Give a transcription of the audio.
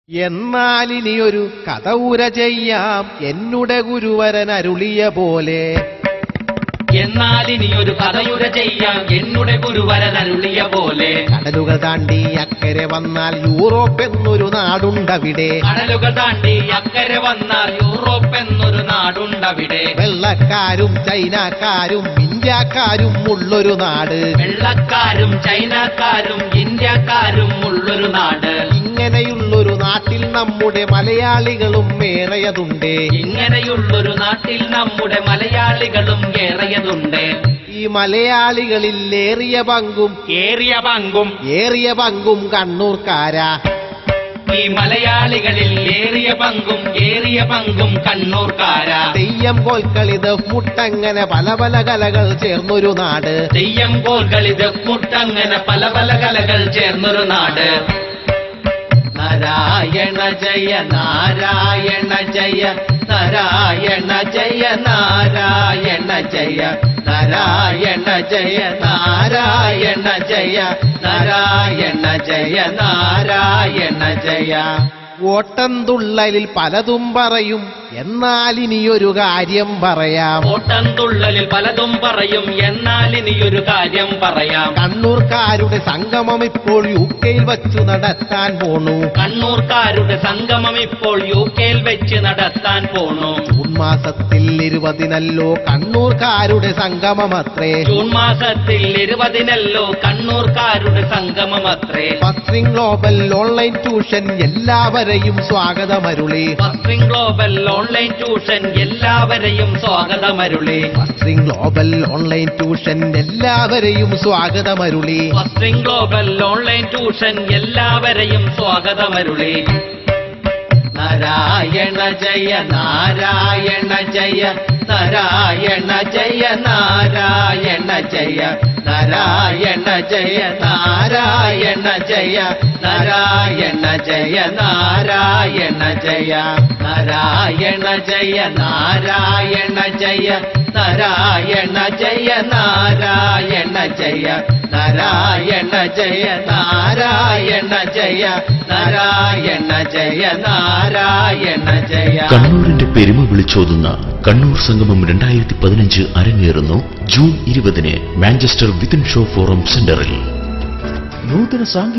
എന്നാലിനിയൊരു കഥ ഉര ചെയ്യാം എന്നുടെ ഗുരുവരൻ അരുളിയ പോലെ. എന്നാലിനിയൊരു കഥയുര ചെയ്യാം എന്നുടെ ഗുരുവരൻ അരുളിയ പോലെ. കടലുകൾ താണ്ടി അക്കരെ വന്നാൽ യൂറോപ്പ് എന്നൊരു നാടുണ്ടവിടെ. കടലുകൾ താണ്ടി അക്കരെ വന്നാൽ യൂറോപ്പ് എന്നൊരു നാടുണ്ടവിടെ. വെള്ളക്കാരും ചൈനക്കാരും ഇന്ത്യക്കാരും ഉള്ളൊരു നാട്. വെള്ളക്കാരും ചൈനക്കാരും ഇന്ത്യക്കാരും ഉള്ളൊരു നാട്. ഇങ്ങനെയുള്ളൊരു നാട്ടിൽ നമ്മുടെ മലയാളികളും ഏറെയതുണ്ട്. ഇങ്ങനെയുള്ളൊരു നാട്ടിൽ നമ്മുടെ മലയാളികളും ഏറെയതുണ്ട്. ഈ മലയാളികളിൽ ഏറിയ പങ്കും കണ്ണൂർക്കാരാ. ഈ മലയാളികളിൽ ഏറിയ പങ്കും കണ്ണൂർക്കാരാ. തെയ്യം കോൽക്കളിത് മുട്ടങ്ങനെ പല പല കലകൾ ചേർന്നൊരു നാട്. തെയ്യം കോൽക്കളിത് മുട്ടങ്ങനെ പല പല കലകൾ ചേർന്നൊരു നാട്. നാരായണ ജയ നാരായണ ജയ നാരായണ ജയ നാരായണ ജയ നാരായണ ജയ നാരായണ ജയ നാരായണ ജയ നാരായണ ജയ. ഓട്ടംതുള്ളലിൽ പലതും പറയും എന്നാൽ ഇനിയൊരു കാര്യം പറയാം. ഓട്ടംതുള്ളലിൽ പലതും പറയും എന്നാൽ ഇനിയൊരു കാര്യം പറയാം. കണ്ണൂർക്കാരുടെ സംഗമം ഇപ്പോൾ UK-യിൽ വച്ചു നടത്താൻ പോണു. കണ്ണൂർക്കാരുടെ സംഗമം ഇപ്പോൾ UK-യിൽ വെച്ച് നടത്താൻ പോണു. ജൂൺ മാസത്തിൽ 20-നല്ലോ കണ്ണൂർക്കാരുടെ സംഗമമത്രേ. ജൂൺ മാസത്തിൽ 20-നല്ലോ കണ്ണൂർക്കാരുടെ സംഗമമത്രേ. ഫസ്റ്റിംഗ് ഗ്ലോബൽ ഓൺലൈൻ ട്യൂഷൻ എല്ലാവരെയും സ്വാഗതമരുളി. ഫസ്റ്റിംഗ് ഗ്ലോബൽ ഓൺലൈൻ ട്യൂഷൻ എല്ലാവരെയും സ്വാഗതമരുളി. ഫസ്റ്റിംഗ് ഗ്ലോബൽ ഓൺലൈൻ ട്യൂഷൻ എല്ലാവരെയും സ്വാഗതമരുളി. ഫസ്റ്റിംഗ് ഗ്ലോബൽ ഓൺലൈൻ ട്യൂഷൻ എല്ലാവരെയും സ്വാഗതമരുളി. നാരായണ ജയ നാരായണ ജയ നാരായണ ജയ നാരായണ ജയ നാരായണ ജയ നാരായണ ജയ നാരായണ ജയ നാരായണ ജയ നാരായണ ജയ നാരായണ ജയ നാരായണ ജയ നാരായണ ജയ നാരായണ ജയ നാരായണ ജയ നാരായണ ജയ നാരായണ ജയ. കണ്ണൂരിന്റെ പെരുമ വിളിച്ചോതുന്ന കണ്ണൂർ സംഗമം 2015 അരങ്ങേറുന്നു ജൂൺ 20-ന് മാഞ്ചസ്റ്റർ വിത്തിൻ ഷോ ഫോറം സെന്ററിൽ. നൂതന